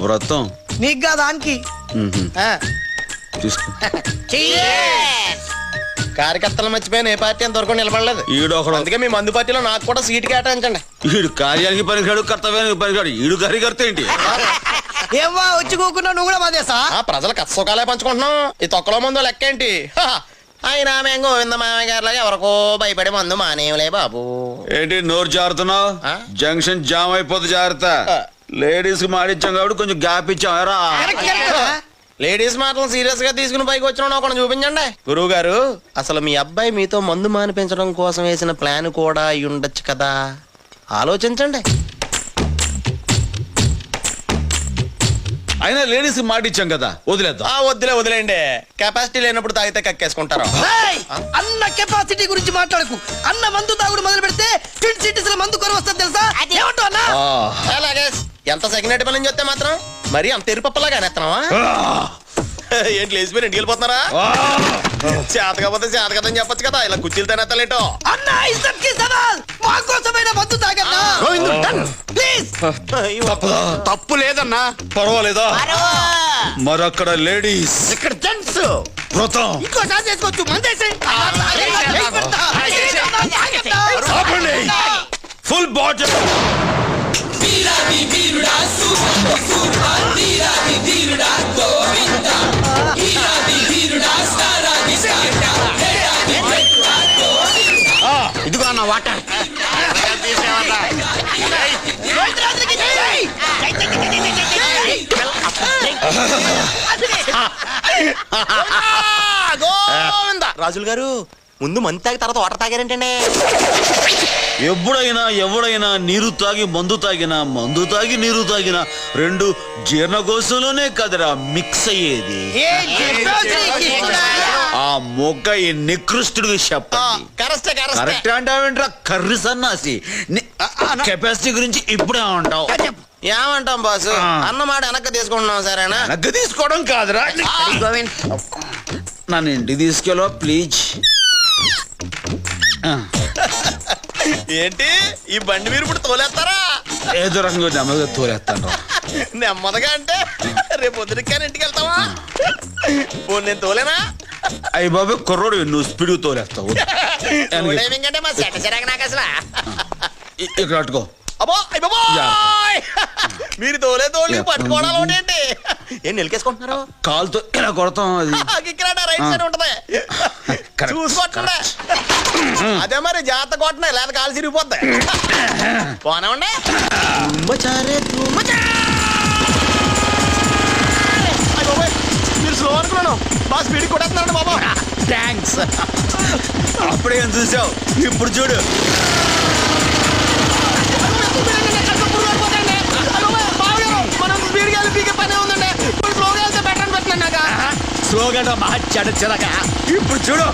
వ్రతం నీకు కాదు ఆన్కి. తీసుకో. కార్యకర్తలు మర్చిపోయిన ఏ పార్టీ అంతవరకు నిలబడలేదు. అందుకే మీ మందు పార్టీలో నాకు కూడా సీటు కేటాయించండి. ఈడు కార్యానికి పనికిరాడు, కర్తవ్యానికి పనికిరాడు. ఈడు కార్యకర్త ఏంటి? ఏవ్వా వచ్చి కూకున్నా నువ్వు కూడా మాదేసా? ప్రజల కష్టసుఖాలే పంచుకుంటున్నాం. ఈ తొక్కలో మందు లెక్క ఏంటి? అయినా మేము గోవింద మామయ్య గారిలాగా ఎవరికో భయపడే మందు మానేవులే బాబు. ఏంటి నోరు జారుతున్నావు? జంక్షన్ జామ్ అయిపోతే జాగ్రత్త. లేడీస్ కి మాడిచ్చాం కాబట్టి కొంచెం గ్యాప్ ఇచ్చారా? లేడీస్ మాటలు సీరియస్ గా తీసుకుని పైకి వచ్చిన ఒకటి చూపించండి. గురువు గారు, అసలు మీ అబ్బాయి మీతో మందు మానిపించడం కోసం వేసిన ప్లాన్ కూడా అయి ఉండొచ్చు కదా, ఆలోచించండి. అయినా లేడీస్ కి మాటిచ్చాం కదా, వదిలేద్దాం. వదిలేండి. కెపాసిటీ లేనప్పుడు తాగితే కక్కేసుకుంటారు. అన్న కెపాసిటీ గురించి మాట్లాడకు. అన్న మందు తాగుడు మొదలు పెడితే ట్విన్ సిటీస్ లో మందు కొర వస్తుంది తెలుసా? అలాగే ఎంత సెకండ్ పని చెప్తే మాత్రం మరి అంత ఎరుపప్పలాగా అనేస్తున్నావా? ఏంటి లేచిపోయి ఇంటికి వెళ్ళిపోతున్నారా? చేత కాకపోతే చేత కదని చెప్పొచ్చు కదా, ఇలా కుర్చీలు తినేతలేటో. అన్న ఇజ్జత్కి సవాల్, మా కోసమైనా మందు తాగన్నా ప్లీజ్. తప్పు లేదన్నా, పర్వాలేదా? మరక్కడ లేడీస్, ఇక్కడ జెంట్స్. వ్రతం ఇంకోసారి చేసుకోవచ్చు. మందేసి ఫుల్ బాటిల్. ఇదిగో అన్న వాటర్. రాజులు గారు, ముందు మందు తాగి తర్వాత వాటర్ తాగారేంటండి? ఎప్పుడైనా ఎవడైనా నీరు తాగి మందు తాగినా, మందు తాగి నీరు తాగినా రెండు జీర్ణకోశంలోనే కదరా మిక్స్ అయ్యేది. ఆ మొక్క ఈ నికృష్టుడికి చెప్పండి. కరెక్ట్ అంటావేంట్రా కర్రీ సన్నాసి? కెపాసిటీ గురించి ఇప్పుడే ఉంటావు. ఏమంటాం బాసు? అన్నమాట వెనక్కి తీసుకుంటున్నాం. సరేనా? వెనక్కి తీసుకోవడం కాదురా, నన్ను ఇంటికి తీసుకెళ్ళో ప్లీజ్. ఏంటి ఈ బండి మీరు ఇప్పుడు తోలేస్తారా? ఏదో రకంగా నెమ్మదిగా తోలేస్తాను. నెమ్మదిగా అంటే రేపు పొద్దున ఇంటికి వెళ్తావా? నేను తోలేనా? అయ్యి బాబు కుర్రోడు, నువ్వు స్పీడ్ తోలేస్తావు. ఇక్కడ అట్టుకో. మీరు తోలే తోలి పట్టుకోవడం ఏంటి? ఏం నిలికేసుకుంటున్నారు? కాలుతో ఇలా కొడతాం. అది రైట్ సైడ్ ఉంటది, చూసుకోండి. అదే మరి జాగ్రత్త కొట్టినా, లేదా కాలు చిరిగిపోద్ది. పోనామండి. మీరు స్లో అనుకున్నాను, బాగా స్పీడ్ కొట్టేస్తున్నాడు బాబా. థ్యాంక్స్. అప్పుడేం చూసావు, ఇప్పుడు చూడు. మనం స్పీడ్గా వెళ్ళి పీకే పనే ఉందండి. ఇప్పుడు స్లోగా వెళ్తే బెటర్ అని పెట్టినాక. స్లోగా మార్చాడు చిలక. ఇప్పుడు చూడు.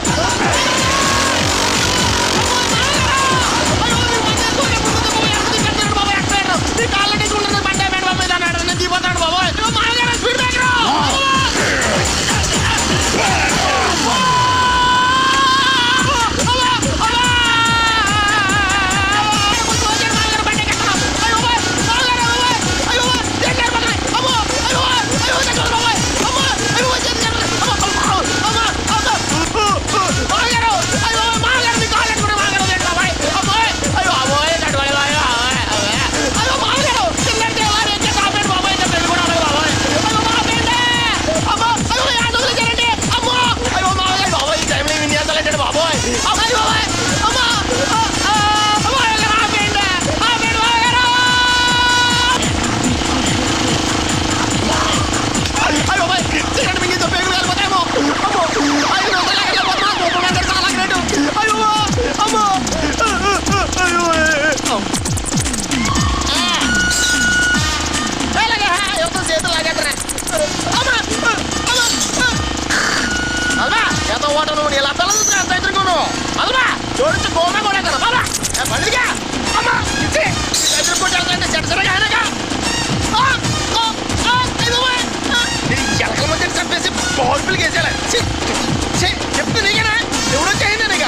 చెప్తే నీకేనా ఎవడో చేయండి నీక.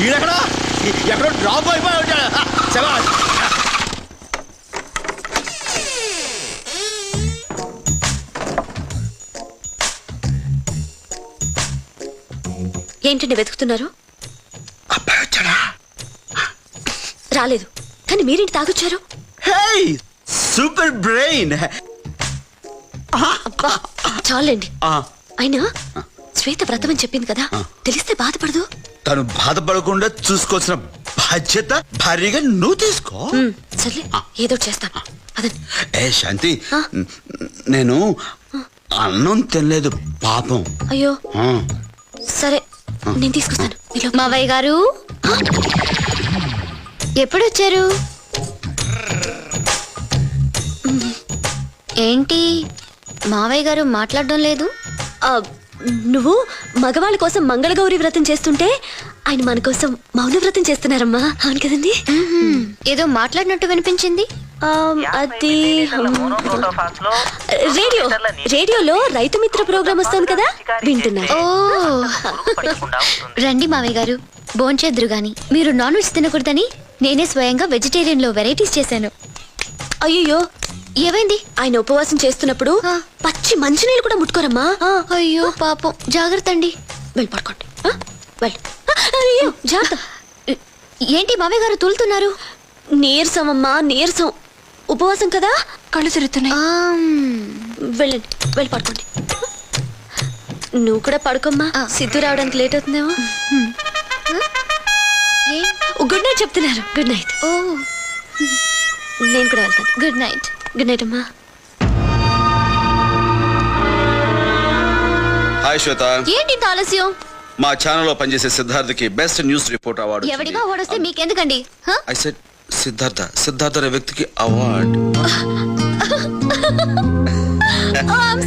ఈడెక్కడో ఎక్కడో డ్రాప్ అయిపోయి ఉంటాడు. శభాష్. ఏంటండి వెతుకుతున్నారు? అబ్బాయి వచ్చాడా? రాలేదు, కానీ మీరేంటి తాగొచ్చారు? హే సూపర్ బ్రెయిన్. అబ్బా చాలండి. అయినా శ్వేత వ్రతం అని చెప్పింది కదా, తెలిస్తే బాధపడదు. తను బాధపడకుండా చూసుకోవాల్సిన బాధ్యత భారీగా నువ్వు తీసుకో. సర్లే, ఏదో చేస్తాను. అదండి. ఏ శాంతి, నేను అన్నం తినలేదు పాపం. అయ్యో ఆ, సరే, నేను తీసుకొస్తాను. మావయ్య గారు ఎప్పుడు వచ్చారు? ఏంటి మావయ్య గారు మాట్లాడడం లేదు? ఆ, నువ్వు మగవాళ్ళ కోసం మంగళగౌరి వ్రతం చేస్తుంటే ఆయన మన కోసం మౌన వ్రతం చేస్తున్నారమ్మా. అవును కదండి? ఏదో మాట్లాడినట్టు వినిపించింది. అది రేడియోలో రైతు మిత్ర ప్రోగ్రామ్ వస్తుంది కదా, వింటున్నా. ఓ రండి మావయ్య గారు, భోంచేద్దురు గాని. మీరు నాన్ వెజ్ తినకూడదని నేనే స్వయంగా వెజిటేరియన్ లో వెరైటీస్ చేశాను. అయ్యో, ఏమైంది? ఆయన ఉపవాసం చేస్తున్నప్పుడు పచ్చి మంచినీళ్ళు కూడా ముట్టుకోరమ్మా. అయ్యో పాపం, జాగ్రత్త అండి. వెళ్ళి పడుకోండి. వెళ్ళి. అయ్యో జాగ్రత్త. ఏంటి మావయ్య గారు తూలుతున్నారు? నీరసం అమ్మా, నీరసం. ఉపవాసం కదా, కళ్ళు తిరుగుతున్నాయి. వెళ్ళండి, వెళ్ళి పడుకోండి. నువ్వు కూడా పడుకోమ్మా, సిద్ధు రావడానికి లేట్ అవుతుందేమో. గుడ్ నైట్ చెప్తున్నారు. Good night. ఓ నేను కూడా వెళ్తాను. Good night. గుడ్ నైట్ అమ్మా. హాయ్ శ్వేత, ఏంటి ఇంత ఆలస్యం? మా ఛానల్లో పనిచేసే సిద్ధార్థకి బెస్ట్ న్యూస్ రిపోర్ట్ అవార్డు ఎవడిగా ఓడొస్తే మీకెందుకండి? ఐ సెడ్ సిద్ధార్థ అనే వ్యక్తికి award.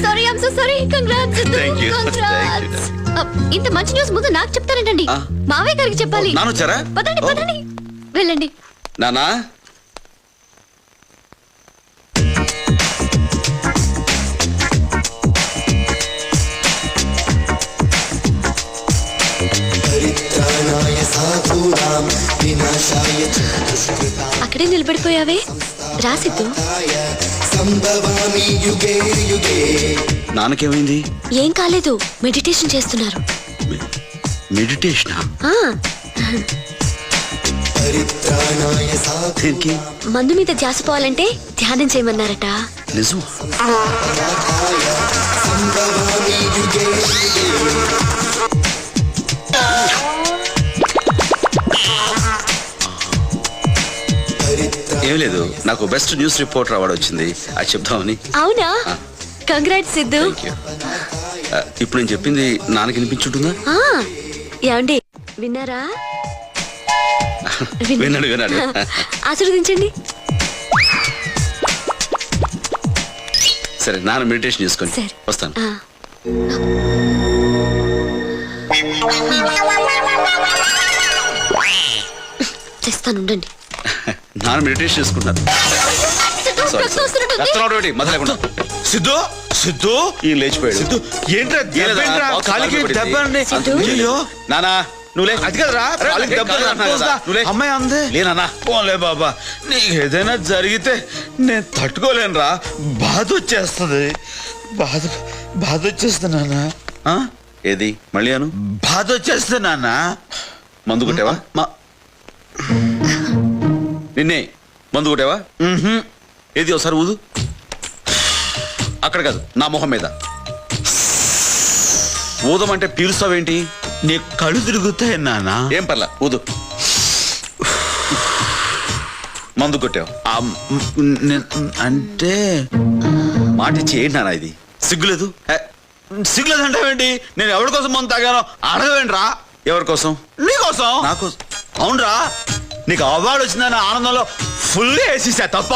Sorry, I'm so sorry. Congrats. Thank you. ఇంత మంచి న్యూస్ ముందు నాకు చెప్తారేంటండి? మావయ్య గారికి చెప్పాలి. నాన్న వచ్చారా? పదండి పదండి, వెళ్ళండి. నానా అక్కడే నిలబడిపోయావే, రా సిద్ధు. నాన్నకేమైంది? ఏం కాలేదు, మెడిటేషన్ చేస్తున్నారు. మెడిటేషనా? ఆ, దేనికి? మందు మీద ధ్యాస పోవాలంటే ధ్యానం చేయమన్నారట. నిజం? ఏం లేదు, నాకు బెస్ట్ న్యూస్ రిపోర్టర్ అవార్డు వచ్చింది, అది చెప్తామని. అవునా? కంగ్రాట్స్ సిద్ధు. Thank you. ఇప్పుడు నేను చెప్పింది నాన్నకి వినిపించుంటుందా? ఆ, ఏమండి విన్నారా? విన్నాడు. ఆశీర్వదించండి. సరే, నాన్న మెడిటేషన్ చేసుకొని సరే. వస్తాను. ఆ. తెస్తాను, ఉండండి. నాన్న మెడిటేషన్ చేసుకుంటున్నారు. సిద్ధు సిద్ధు ఈ లేచిపోయాడు. సిద్ధు ఏంట్రా దెబ్బ ఏంట్రా? కాలికి దెబ్బ అండి. అయ్యో నానా నువ్వు లే. అది కదరా, కాలికి దెబ్బ తగిలిందా? అమ్మాయి అందే. లేనా? పోలే బాబా, నీకు ఏదైనా జరిగితే నేను తట్టుకోలేనురా, బాధ వచ్చేస్తుంది. బాధ వచ్చేస్తుంది నాన్న. ఏది మళ్ళీ అను. బాధ వచ్చేస్తుంది నాన్న. మందు కొట్టావా? నిన్నే మందు కొట్టావా? ఏది ఒకసారి ఊదు. అక్కడ కాదు, నా మొహం మీద. ఊదమంటే పీలుస్తావేంటి? నీ కళ్ళు తిరుగుతాయి నాన్న. ఏం పర్లా, ఊదు. మందు కొట్టావు అంటే మాటిచ్చి ఏంటి నాన్న ఇది? సిగ్గులేదు? సిగ్గులేదు అంటావేంటి? నేను ఎవరి కోసం మందు తాగానో అడగవేంట్రా? ఎవరి కోసం? నీకోసం. నాకు. అవునరా, నీకు అవార్డు వచ్చిందని ఆనందంలో ఫుల్ వేసేసా తప్ప.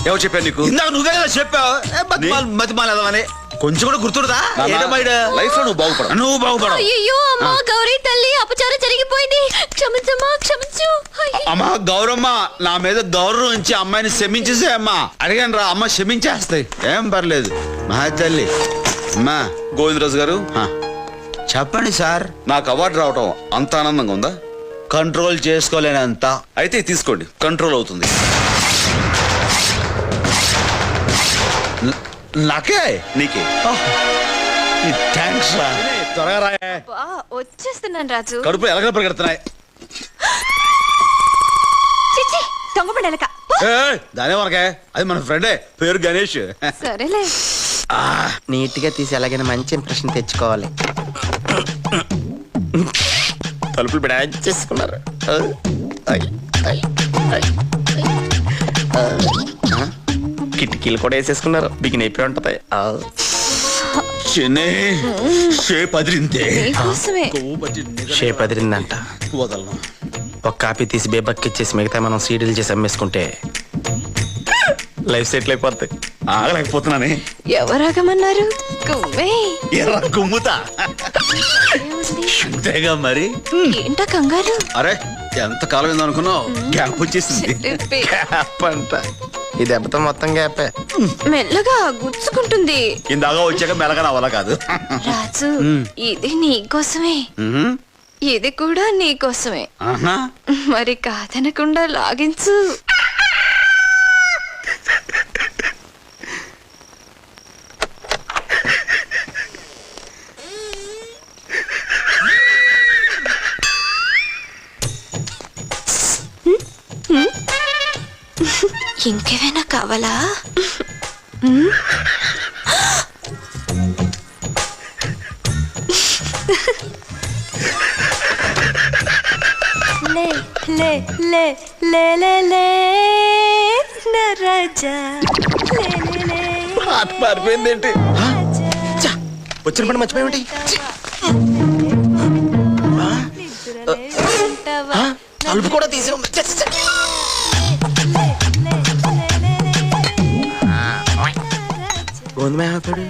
ఎవరు చెప్పారు నీకు? ఇందాక నువ్వే కదా చెప్పావు మతిమాలేదని. కొంచెం కూడా గుర్తురుదా? లైఫ్ లో నువ్వు బాగుపడ. నువ్వు బాగుపడవు. అయ్యో అమ్మా గౌరీ తల్లి, అపచారం జరిగిపోయింది. క్షమించమ్మా, క్షమించు. అమ్మా గౌరమ్మ, నా మీద గౌరవం ఇచ్చి అమ్మాయిని క్షమించేసే అమ్మా. అడిగాను రా, అమ్మ క్షమించేస్తాయి, ఏం పర్లేదు. మా తల్లి. అమ్మా గోవిందరాజు గారు, చెప్పండి సార్. నాకు అవార్డు రావటం అంత ఆనందంగా ఉందా? కంట్రోల్ చేసుకోలేనంత. అయితే ఇది తీసుకోండి, కంట్రోల్ అవుతుంది. నాకే నీకే. థ్యాంక్స్ రా. త్వరగా రాయే. వచ్చేస్తున్నాను రాజు. కడుపు ఎలకలు పరిగెడుతున్నాయి. చిచ్చి దొంగపడి ఎలక. దానే వరకే, అది మన ఫ్రెండే, పేరు గణేష్. సరేలే. నీట్ గా తీసి ఎలాగైనా మంచి ఇంప్రెషన్ తెచ్చుకోవాలి. తలుపులు చేసుకున్నారు. కిటికీలు కూడా వేసేసుకున్నారు. బిగిన అయిపోయి ఉంటది. చిన్నే షేప్ అదిరిందే. నీకోసమే. షేప్ అదిరిందంట. వదలను. ఒక కాపీ తీసి బేబక్కిచ్చేసి మిగతా మనం సీడీలు చేసి అమ్మేసుకుంటే లైఫ్ సెటిల్ అయిపోద్ది. ఆగలేకపోతున్నానే. ఎవరాగమన్నారు? గుమ్మే. ఎర్ర కుమ్ముతా. అంతేగా మరి. ఏంటా కంగారు? అరే ఎంత కాలం ఏందో అనుకున్నావు, గ్యాప్ వచ్చేసింది. గ్యాప్ అంట. ఈ దెబ్బతో మొత్తం గ్యాపే. మెల్లగా గుచ్చుకుంటుంది. ఇందాక వచ్చాక మెలగా నా వల్ల కాదు. రాజు ఇది నీకోసమే, ఇది కూడా నీకోసమే. ఆహా. మరి కాదనకుండా లాగించు. ఇంకేమైనా కావాలా? లే లే లే లే లే లే నా రాజా లే లే లే. మారిపోయింది ఏంటి? వచ్చిన పని మర్చిపోయి తలుపు కూడా తీసే ఉంది. గోందమేపాడు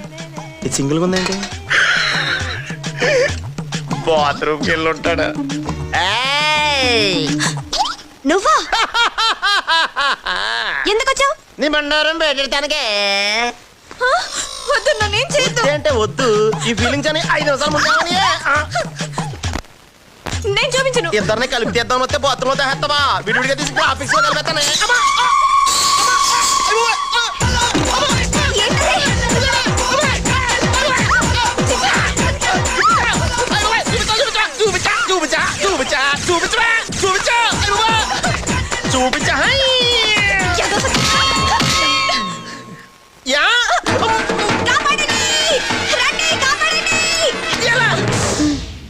ఇది సింగిల్ గా ఉందండి. బాత్రూమ్కి వెళ్ళి ఉంటాడా? నువ్వా? ఎందుకు వచ్చావు? నీ బండారం పెట్టడానికే. వద్దు, నన్నేం చేయొద్దు. అంటే వద్దు. ఈ ఫీలింగ్స్ అని 5 నిమిషాలు ముందు నేను చూపించను. ఇద్దరిని కలిపి తీద్దాం వస్తే బాత్రూమ్ లో తెస్తావా? విడివిడిగా తీసుకుని ఆఫీస్ లో కలిపేస్తానే.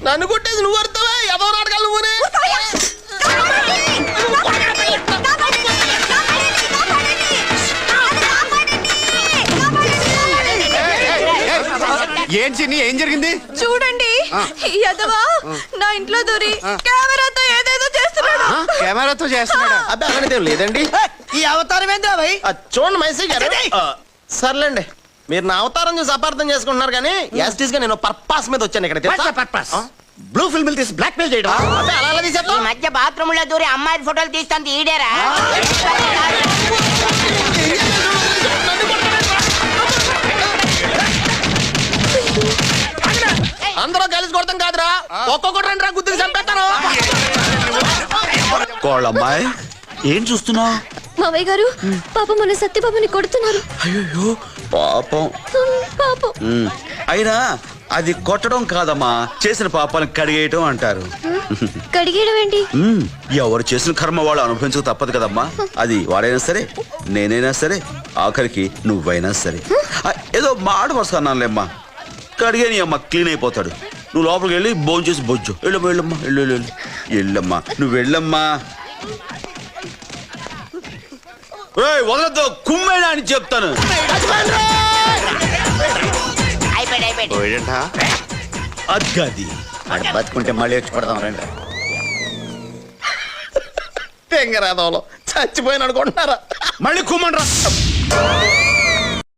నన్ను కొట్టేసి నువ్వు అర్థమే ఏదో నాటకాలు నువ్వునే. ఏం చిన్ని, ఏం జరిగింది? చూడండి, యదవా నా ఇంట్లో దూరి కెమెరాతో ఏదేదో చేస్తున్నాడు. కెమెరాతో చేస్తున్నాడా? అబ్బాయి అలాంటిదేం లేదండి. ఈ అవతారం ఏంద్రా భయ్? చూడండి మైసీ గారు. సర్లేండి, మీరు నా అవతారం చూసి అపార్థం చేసుకుంటున్నారు కానీ యాస్టీస్ గా నేను పర్పస్ మీద వచ్చాను ఇక్కడ. బ్లూ ఫిల్మ్ తీసి బ్లాక్ మెయిల్ చేయడం. అలా తీసేస్తా. ఈ మధ్య బాత్రూమ్ లో దూరి అమ్మాయి ఫోటోలు తీస్తాను ఈడేరా. అందరూ కలిసి కొడతాం కాదురా, ఒక్కొక్కటి 2 గుద్దులు చంపేస్తాను. కోళ్ళమ్మాయి ఏం చూస్తున్నావు? మావయ్య గారు పాపం మన సత్యబాబుని కొడుతున్నారు. అయ్యో పాపం. పాపం. అయినా అది కొట్టడం కాదమ్మా, చేసిన పాపాలను కడిగేయటం అంటారు. కడిగేయడం ఏంటి? ఎవరు చేసిన కర్మ వాళ్ళు అనుభవించక తప్పదు కదమ్మా. అది వాడైనా సరే, నేనైనా సరే, ఆఖరికి నువ్వైనా సరే. ఏదో మాట వరుస అన్నానులేమ్మా. కడిగే నీ అమ్మ క్లీన్ అయిపోతాడు. నువ్వు లోపలికి వెళ్ళి భోజనం చేసి బొజ్జు. వెళ్ళమ్మా వెళ్ళమ్మా వెళ్ళు వెళ్ళమ్మా, నువ్వు వెళ్ళమ్మా. వదలతో కుమ్మేనా అని చెప్తాను. అది అది బతుకుంటే మళ్ళీ వచ్చి పడదాం రండి. తెంగరాదంలో చచ్చిపోయిన అనుకుంటున్నారా? మళ్ళీ కుమ్మండ్రా.